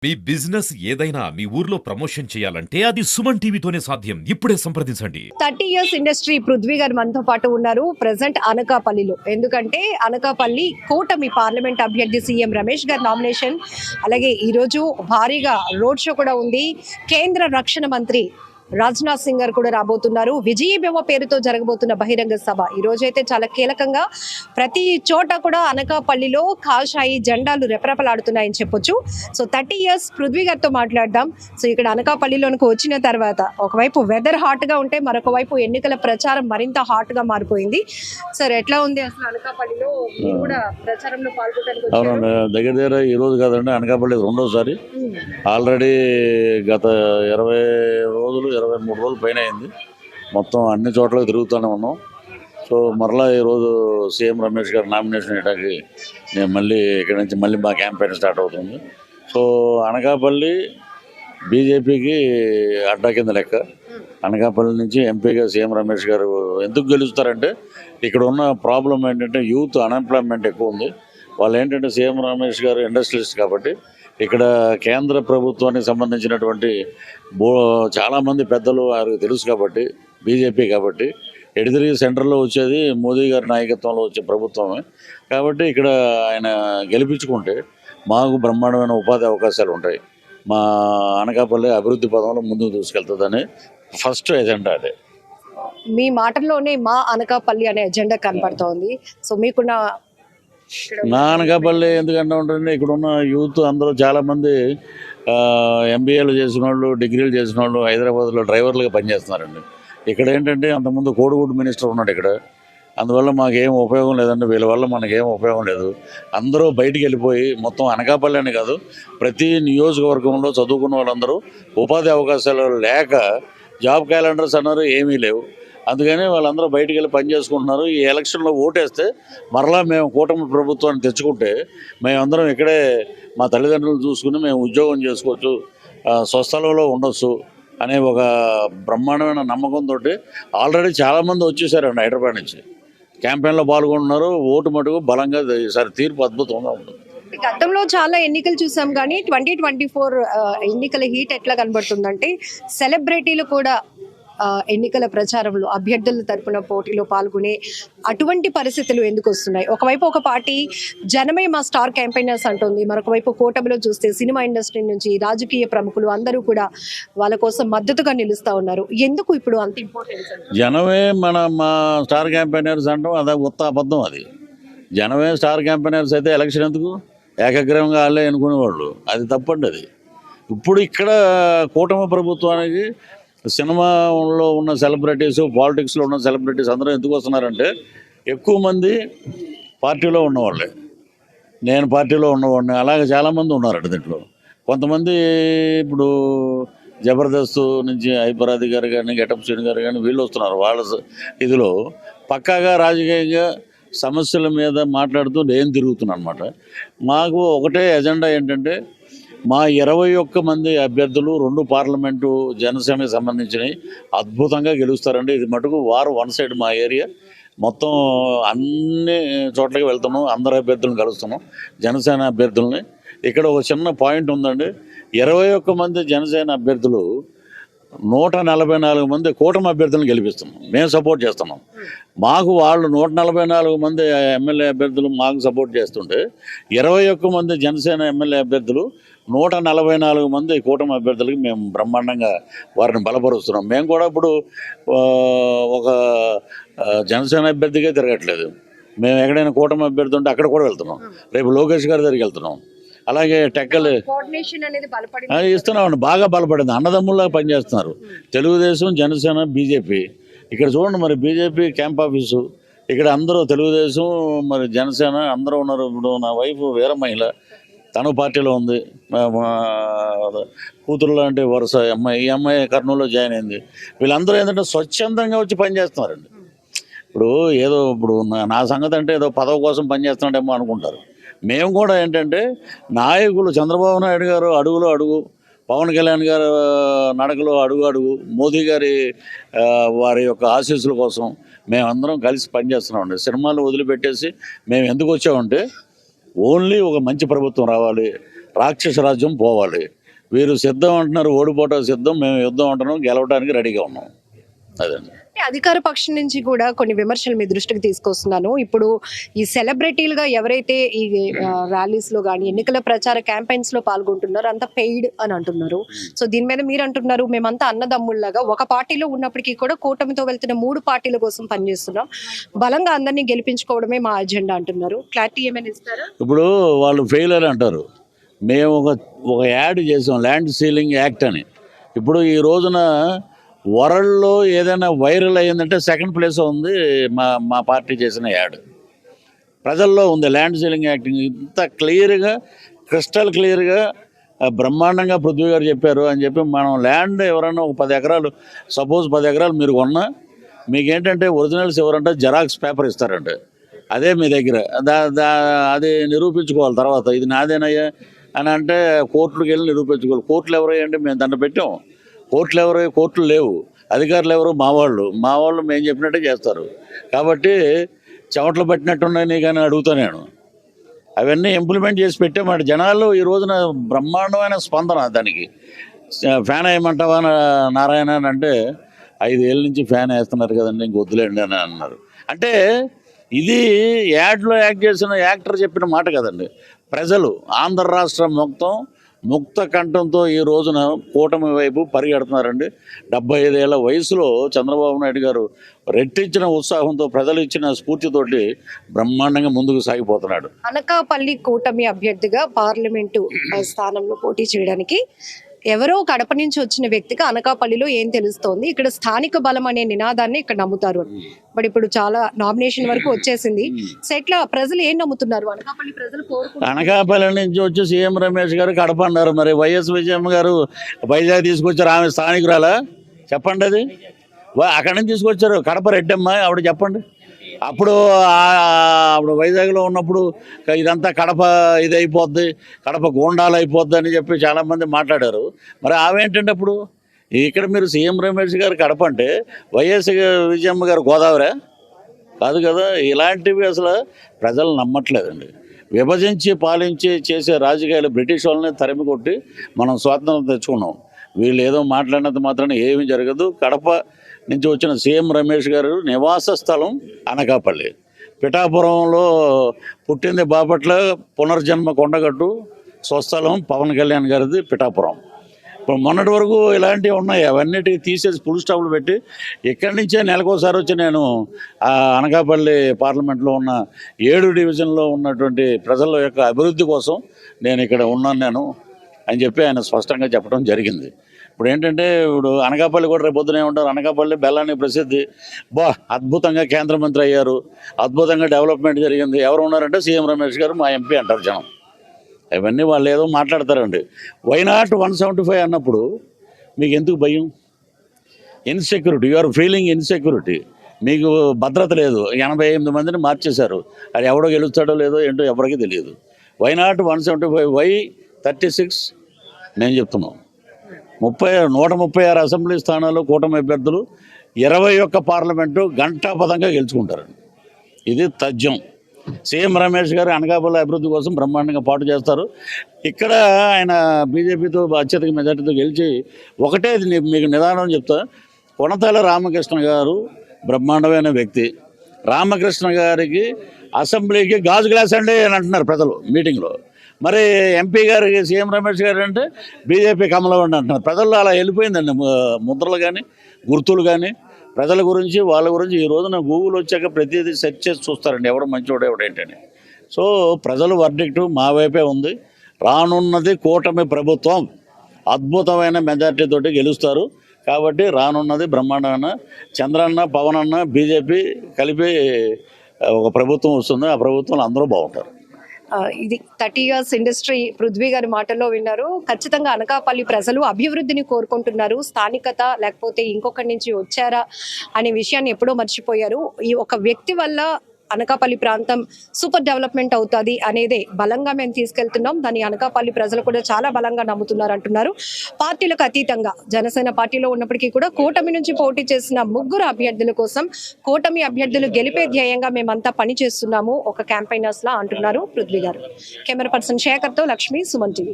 మీ business ఏదైనా మీ ఊర్లో promotion చేయాలంటే అది సుమన్ టీవీతోనే సాధ్యం. ఇప్పుడే సంప్రదించండి. 30 ఇయర్స్ ఇండస్ట్రీ పృథ్వీ గారు మనతో పాటు ఉన్నారు. ప్రెసెంట్ అనకాపల్లిలో, ఎందుకంటే అనకాపల్లి కూటమి పార్లమెంట్ అభ్యర్థి సీఎం రమేష్ గారి నామినేషన్, అలాగే ఈరోజు భారీగా రోడ్ షో కూడా ఉంది. కేంద్ర రక్షణ మంత్రి రాజ్నాథ్ సింగ్ గారు కూడా రాబోతున్నారు. విజయీభవ పేరుతో జరగబోతున్న బహిరంగ సభ ఈ రోజైతే చాలా కీలకంగా ప్రతి చోట కూడా అనకాపల్లిలో కాషాయి జెండాలు రెపరెపలాడుతున్నాయని చెప్పొచ్చు. సో 30 ఇయర్స్ పృథ్వీ గారితో మాట్లాడదాం. సో ఇక్కడ అనకాపల్లిలోనికి వచ్చిన తర్వాత ఒకవైపు వెదర్ హాట్ గా ఉంటే మరొక వైపు ఎన్నికల ప్రచారం మరింత హాట్ గా మారిపోయింది. సార్ ఎట్లా ఉంది అసలు అనకాపల్లిలో? మీరు కూడా ప్రచారంలో పాల్గొనడానికి అవునండి, దగ్గర దగ్గర ఈ రోజు కాదండి, అనకాపల్లి రెండోసారి. ఆల్రెడీ గత 20 రోజులు 23 రోజులు పైన అయింది. మొత్తం అన్ని చోట్ల తిరుగుతూనే ఉన్నాం. సో మరలా ఈరోజు సీఎం రమేష్ గారు నామినేషన్ ఇవ్వడానికి నేను మళ్ళీ ఇక్కడ నుంచి మళ్ళీ మా క్యాంపెయిన్ స్టార్ట్ అవుతుంది. సో అనకాపల్లి బీజేపీకి అడ్డా కింద లెక్క. అనకాపల్లి నుంచి ఎంపీగా సీఎం రమేష్ గారు ఎందుకు గెలుస్తారంటే ఇక్కడ ఉన్న ప్రాబ్లం ఏంటంటే యూత్ అన్ఎంప్లాయ్మెంట్ ఎక్కువ ఉంది. వాళ్ళు ఏంటంటే సీఎం రమేష్ గారు ఇండస్ట్రియలిస్ట్ కాబట్టి ఇక్కడ కేంద్ర ప్రభుత్వానికి సంబంధించినటువంటి చాలామంది పెద్దలు వారికి తెలుసు కాబట్టి, బీజేపీ కాబట్టి ఎడిదిరిగి సెంటర్లో వచ్చేది మోదీ గారి నాయకత్వంలో వచ్చే ప్రభుత్వమే కాబట్టి ఇక్కడ ఆయన గెలిపించుకుంటే మాకు బ్రహ్మాండమైన ఉపాధి అవకాశాలు ఉంటాయి. మా అనకాపల్లి అభివృద్ధి పదంలో ముందుకు తీసుకెళ్తుందని ఫస్ట్ ఎజెండా అదే. మీ మాటల్లోనే మా అనకాపల్లి అనే ఎజెండా కనపడుతోంది. సో మీకున్న నా అనకాపల్లి ఎందుకంటే ఉంటుంది, ఇక్కడ ఉన్న యూత్ అందరూ చాలామంది ఎంబీఏలు చేసిన వాళ్ళు, డిగ్రీలు చేసిన వాళ్ళు హైదరాబాద్లో డ్రైవర్లుగా పనిచేస్తున్నారండి. ఇక్కడ ఏంటంటే అంతకుముందు కోడిగుడ్డు మినిస్టర్ ఉన్నాడు ఇక్కడ. అందువల్ల మాకేం ఉపయోగం లేదండి, వీళ్ళ వల్ల మనకేం ఉపయోగం లేదు. అందరూ బయటికి వెళ్ళిపోయి మొత్తం అనకాపల్లి అని కాదు, ప్రతి నియోజకవర్గంలో చదువుకున్న వాళ్ళందరూ ఉపాధి అవకాశాలు లేక జాబ్ క్యాలెండర్స్ అన్నారు, ఏమీ లేవు. అందుకని వాళ్ళందరూ బయటికి వెళ్ళి పని చేసుకుంటున్నారు. ఈ ఎలక్షన్లో ఓటేస్తే మరలా మేము కూటమి ప్రభుత్వాన్ని తెచ్చుకుంటే మేమందరం ఇక్కడే మా తల్లిదండ్రులు చూసుకుని మేము ఉద్యోగం చేసుకోవచ్చు, స్వస్థలంలో ఉండొచ్చు అనే ఒక బ్రహ్మాండమైన నమ్మకంతో ఆల్రెడీ చాలామంది వచ్చేసారండి హైదరాబాద్ నుంచి. క్యాంపెయిన్లో పాల్గొంటున్నారు. ఓటు మటుకు బలంగా ఈసారి తీర్పు అద్భుతంగా ఉంటుంది. గతంలో చాలా ఎన్నికలు చూసాం, కానీ 2024 ఎన్నికల హీట్ ఎట్లా కనబడుతుందంటే సెలబ్రిటీలు కూడా ఎన్నికల ప్రచారంలో అభ్యర్థుల తరపున పోటీలో పాల్గొనే అటువంటి పరిస్థితులు ఎందుకు వస్తున్నాయి? ఒకవైపు ఒక పార్టీ జనమే మా స్టార్ క్యాంపెయినర్స్ అంటుంది, మరొక వైపు కూటమిలో చూస్తే సినిమా ఇండస్ట్రీ నుంచి రాజకీయ ప్రముఖులు అందరూ కూడా వాళ్ళ కోసం మద్దతుగా నిలుస్తూ ఉన్నారు. ఎందుకు ఇప్పుడు అంత ఇంపార్టెన్స్? జనమే మా స్టార్ క్యాంపెయినర్స్ అంటాం, అదే ఉత్త అబద్ధం. అది జనమే స్టార్ క్యాంపెయినర్స్ అయితే ఎలక్షన్ ఎందుకు? ఏకగ్రీవంగా వాళ్ళే ఎన్నుకునేవాళ్ళు, అది తప్పండి. అది ఇప్పుడు ఇక్కడ కూటమి ప్రభుత్వానికి సినిమాలో ఉన్న సెలబ్రిటీస్, పాలిటిక్స్లో ఉన్న సెలబ్రిటీస్ అందరూ ఎందుకు వస్తున్నారంటే ఎక్కువ మంది పార్టీలో ఉన్నవాళ్ళే. నేను పార్టీలో ఉన్నవాడిని, అలాగే చాలామంది ఉన్నారండి దీంట్లో. కొంతమంది ఇప్పుడు జబర్దస్త్ నుంచి హైపరాది గారు కానీ, గెటప్ శ్రీని గారు కానీ వీళ్ళు వస్తున్నారు. వాళ్ళ ఇదిలో పక్కాగా రాజకీయంగా సమస్యల మీద మాట్లాడుతూ నేను తిరుగుతున్నాను అనమాట. మాకు ఒకటే ఎజెండా ఏంటంటే మా 21 మంది అభ్యర్థులు 2 పార్లమెంటు జనసేనకి సంబంధించినవి అద్భుతంగా గెలుస్తారండి. ఇది మటుకు వారు వన్ సైడ్ మా ఏరియా మొత్తం అన్ని చోట్లకి వెళ్తున్నాం, అందరు అభ్యర్థులను కలుస్తున్నాం, జనసేన అభ్యర్థుల్ని. ఇక్కడ ఒక చిన్న పాయింట్ ఉందండి, 21 మంది జనసేన అభ్యర్థులు 144 మంది కూటమి అభ్యర్థులను గెలిపిస్తున్నాం, మేము సపోర్ట్ చేస్తున్నాం. మాకు వాళ్ళు 144 మంది ఎమ్మెల్యే అభ్యర్థులు మాకు సపోర్ట్ చేస్తుంటే 21 మంది జనసేన ఎమ్మెల్యే అభ్యర్థులు 144 మంది కూటమి అభ్యర్థులకి మేము బ్రహ్మాండంగా వారిని బలపరుస్తున్నాం. మేము కూడా ఇప్పుడు ఒక జనసేన అభ్యర్థిగా తిరగట్లేదు, మేము ఎక్కడైనా కూటమి అభ్యర్థి ఉంటే అక్కడ కూడా వెళ్తున్నాం. రేపు లోకేష్ గారి దగ్గరికి వెళ్తున్నాం. అలాగే టెక్కలు ఇస్తున్నామండి, బాగా బలపడింది, అన్నదమ్ముల్లాగా పనిచేస్తున్నారు తెలుగుదేశం, జనసేన, బీజేపీ. ఇక్కడ చూడండి, మరి బీజేపీ క్యాంప్ ఆఫీసు ఇక్కడ అందరూ తెలుగుదేశం మరి జనసేన అందరూ ఉన్నారు. ఇప్పుడు నా వైఫ్ వేరే మహిళ, తను పార్టీలో ఉంది. కూతురు లాంటి వరుస అమ్మాయి, ఈ అమ్మాయి కర్నూలులో జాయిన్ అయింది. వీళ్ళందరూ ఏంటంటే స్వచ్ఛందంగా వచ్చి పనిచేస్తున్నారండి. ఇప్పుడు నా సంగతి అంటే ఏదో పదవి కోసం పనిచేస్తున్నాడేమో అనుకుంటారు. మేము కూడా ఏంటంటే నాయకులు చంద్రబాబు నాయుడు గారు అడుగులో అడుగు, పవన్ కళ్యాణ్ గారు నడకలో అడుగు అడుగు, మోదీ గారి వారి యొక్క ఆశీస్సుల కోసం మేమందరం కలిసి పనిచేస్తున్నామండి. సినిమాలు వదిలిపెట్టేసి మేము ఎందుకు వచ్చామంటే ఓన్లీ ఒక మంచి ప్రభుత్వం రావాలి, రాక్షస రాజ్యం పోవాలి. వీరు సిద్ధం అంటున్నారు, ఓడిపోవటం సిద్ధం, మేము యుద్ధం అంటున్నాం, గెలవడానికి రెడీగా ఉన్నాం. అదండి. అధికార పక్షం నుంచి కూడా కొన్ని విమర్శలు మీ దృష్టికి తీసుకొస్తున్నాను. ఇప్పుడు ఈ సెలబ్రిటీలుగా ఎవరైతే ఈ ర్యాలీస్ లో కానీ ఎన్నికల ప్రచార క్యాంపెయిన్స్ లో పాల్గొంటున్నారో అంతా పెయిడ్ అని అంటున్నారు. సో దీని మీద మీరు అంటున్నారు మేమంతా అన్నదమ్ముళ్లాగా ఒక పార్టీలో ఉన్నప్పటికీ కూడా కూటమితో వెళ్తున్న 3 పార్టీల కోసం పనిచేస్తున్నాం, బలంగా అందరినీ గెలిపించుకోవడమే మా అజెండా అంటున్నారు. క్లారిటీ ఏమైనా ఇస్తారా? ఇప్పుడు వాళ్ళు ఫెయిలర్ అంటారు. మేము ఒక యాడ్ చేసాం, ల్యాండ్ సీలింగ్ యాక్ట్ అని. ఇప్పుడు ఈ రోజున వరల్డ్లో ఏదైనా వైరల్ అయ్యిందంటే సెకండ్ ప్లేస్ ఉంది మా పార్టీ చేసిన యాడ్. ప్రజల్లో ఉంది ల్యాండ్ సీలింగ్ యాక్ట్. ఇంత క్లియర్గా, క్రిస్టల్ క్లియర్గా, బ్రహ్మాండంగా పృథ్వీ గారు చెప్పారు అని చెప్పి మనం ల్యాండ్ ఎవరైనా ఒక 10 ఎకరాలు, సపోజ్ 10 ఎకరాలు మీరు కొన్నా, మీకేంటంటే ఒరిజినల్స్ ఎవరంటే జెరాక్స్ పేపర్ ఇస్తారంటే అదే మీ దగ్గర అది నిరూపించుకోవాలి. తర్వాత ఇది నాదేనయ్యా అని అంటే కోర్టులకు వెళ్ళి నిరూపించుకోవాలి. కోర్టులు ఎవరయ్యా అంటే మేము దాన్ని పెట్టాం. కోర్టులు లేవు, అధికారులు ఎవరు మా వాళ్ళు మేము చెప్పినట్టే చేస్తారు. కాబట్టి చెమటలు పట్టినట్టున్నాయి కానీ అడుగుతా నేను, అవన్నీ ఇంప్లిమెంట్ చేసి పెట్టామాట. జనాలు ఈ రోజున బ్రహ్మాండమైన స్పందన దానికి. ఫ్యాన్ వేయమంటావా నారాయణ అని అంటే 5 ఏళ్ళ నుంచి ఫ్యాన్ వేస్తున్నారు కదండి, ఇంక వద్దులేండి అని అన్నారు. అంటే ఇది యాడ్లో యాక్ట్ చేసిన యాక్టర్ చెప్పిన మాట కదండి. ప్రజలు ఆంధ్ర రాష్ట్రం మొత్తం ముక్త కంఠంతో ఈ రోజున కూటమి వైపు పరిగెడుతున్నారండి. 75 ఏళ్ల వయసులో చంద్రబాబు నాయుడు గారు రెట్టించిన ఉత్సాహంతో, ప్రజలు ఇచ్చిన స్ఫూర్తితోటి బ్రహ్మాండంగా ముందుకు సాగిపోతున్నాడు. అనకాపల్లి కూటమి అభ్యర్థిగా పార్లమెంటు స్థానంలో పోటీ చేయడానికి ఎవరో కడప నుంచి వచ్చిన వ్యక్తికి అనకాపల్లిలో ఏం తెలుస్తోంది, ఇక్కడ స్థానిక బలం అనే నినాదాన్ని ఇక్కడ నమ్ముతారు. బట్ ఇప్పుడు చాలా నామినేషన్ వరకు వచ్చేసింది. సో ఎట్లా ప్రజలు ఏం నమ్ముతున్నారు? అనకాపల్లి ప్రజలు అనకాపల్లి నుంచి వచ్చి సీఎం రమేష్ గారు కడప అన్నారు. మరి వైఎస్ విజయమ్మ గారు వైజాగ్ తీసుకొచ్చారు, ఆమె స్థానికురాలా చెప్పండి? అది అక్కడి నుంచి తీసుకొచ్చారు కడప రెడ్డమ్మ, ఆవిడ చెప్పండి. అప్పుడు వైజాగ్లో ఉన్నప్పుడు ఇదంతా కడప ఇది అయిపోద్ది, కడప గూండాలు అయిపోద్ది అని చెప్పి చాలామంది మాట్లాడారు. మరి ఆవేంటంటే అప్పుడు ఇక్కడ మీరు సీఎం రమేష్ గారు కడప అంటే వైఎస్ విజయమ్మ గారు గోదావరి కాదు కదా. ఇలాంటివి అసలు ప్రజలు నమ్మట్లేదండి. విభజించి పాలించి చేసే రాజకీయాలు బ్రిటిష్ వాళ్ళని తరిమి కొట్టి మనం స్వాతంత్రం తెచ్చుకున్నాం. వీళ్ళు ఏదో మాట్లాడినంత మాత్రాన ఏమీ జరగదు. కడప నుంచి వచ్చిన సీఎం రమేష్ గారు నివాస స్థలం అనకాపల్లి. పిఠాపురంలో పుట్టింది బాపట్ల, పునర్జన్మ కొండగట్టు, స్వస్థలం పవన్ కళ్యాణ్ గారిది పిఠాపురం. ఇప్పుడు మొన్నటి వరకు ఇలాంటివి ఉన్నాయి, అవన్నిటికీ తీసేసి ఫుల్ స్టాప్లు పెట్టి ఇక్కడి నుంచే నెలకోసారి వచ్చి నేను అనకాపల్లి పార్లమెంట్లో ఉన్న 7 డివిజన్లో ఉన్నటువంటి ప్రజల యొక్క అభివృద్ధి కోసం నేను ఇక్కడ ఉన్నాను అని చెప్పి ఆయన స్పష్టంగా చెప్పడం జరిగింది. ఇప్పుడు ఏంటంటే ఇప్పుడు అనకాపల్లి కూడా రేపు పొద్దునే ఉంటారు. అనకాపల్లి బెల్లానికి ప్రసిద్ధి. అద్భుతంగా కేంద్ర మంత్రి అయ్యారు, అద్భుతంగా డెవలప్మెంట్ జరిగింది. ఎవరు ఉన్నారంటే సీఎం రమేష్ గారు మా ఎంపీ అంటారు జనం. ఇవన్నీ వాళ్ళు ఏదో మాట్లాడతారండి. వైనాట్ 175 అన్నప్పుడు మీకు ఎందుకు భయం? Insecurity, you are feeling insecurity. మీకు భద్రత లేదు. 88 మందిని మార్చేశారు. అది ఎవడో గెలుస్తాడో లేదో ఏంటో ఎవరికీ తెలియదు. వైనాట్ 175, వై 36 నేను చెప్తున్నాను. 136 అసెంబ్లీ స్థానాలు కూటమి అభ్యర్థులు, 21 పార్లమెంటు గంటాపదంగా గెలుచుకుంటారండి. ఇది తథ్యం. సీఎం రమేష్ గారు అనకాపల్లి అభివృద్ధి కోసం బ్రహ్మాండంగా పాటు చేస్తారు. ఇక్కడ ఆయన బీజేపీతో అత్యధిక మెజార్టీతో గెలిచి ఒకటే మీకు నిదానం చెప్తా. కొనతాల రామకృష్ణ గారు బ్రహ్మాండమైన వ్యక్తి. రామకృష్ణ గారికి అసెంబ్లీకి గాజు గ్లాస్ అండి అని అంటున్నారు ప్రజలు మీటింగ్లో. మరి ఎంపీ గారికి సీఎం రమేష్ గారు అంటే బీజేపీ కమలవండి అంటున్నారు. ప్రజల్లో అలా వెళ్ళిపోయిందండి ముద్రలు కానీ గుర్తులు కానీ. ప్రజల గురించి వాళ్ళ గురించి ఈ రోజున గూగుల్ వచ్చాక ప్రతిదీ సెర్చ్ చేసి చూస్తారండి ఎవడు మంచివాడు ఎవడేంటని. సో ప్రజలు వర్డిక్టు మా వైపే ఉంది. రానున్నది కూటమి ప్రభుత్వం, అద్భుతమైన మెజార్టీతోటి గెలుస్తారు. కాబట్టి రానున్నది బ్రహ్మాండమైన చంద్రన్న, పవన్ అన్న, బీజేపీ కలిపి ఒక ప్రభుత్వం వస్తుంది. ఆ ప్రభుత్వంలో అందరూ బాగుంటారు. ఇది 30 years ఇండస్ట్రీ పృథ్వీ గారి మాటల్లో విన్నారు. ఖచ్చితంగా అనకాపల్లి ప్రజలు అభివృద్ధిని కోరుకుంటున్నారు. స్థానికత లేకపోతే ఇంకొకరి నుంచి వచ్చారా అనే విషయాన్ని ఎప్పుడో మర్చిపోయారు. ఈ ఒక వ్యక్తి వల్ల అనకాపల్లి ప్రాంతం సూపర్ డెవలప్మెంట్ అవుతుంది అనేదే బలంగా మేము తీసుకెళ్తున్నాం. దాన్ని అనకాపల్లి ప్రజలు కూడా చాలా బలంగా నమ్ముతున్నారు అంటున్నారు. పార్టీలకు అతీతంగా జనసేన పార్టీలో ఉన్నప్పటికీ కూడా కూటమి నుంచి పోటీ చేసిన 3 అభ్యర్థుల కోసం కూటమి అభ్యర్థులు గెలిపే ధ్యేయంగా మేమంతా పనిచేస్తున్నాము ఒక క్యాంపైనర్స్ లా అంటున్నారు పృథ్వీ గారు. కెమెరా పర్సన్ శేఖర్తో లక్ష్మి, సుమన్ టీవీ.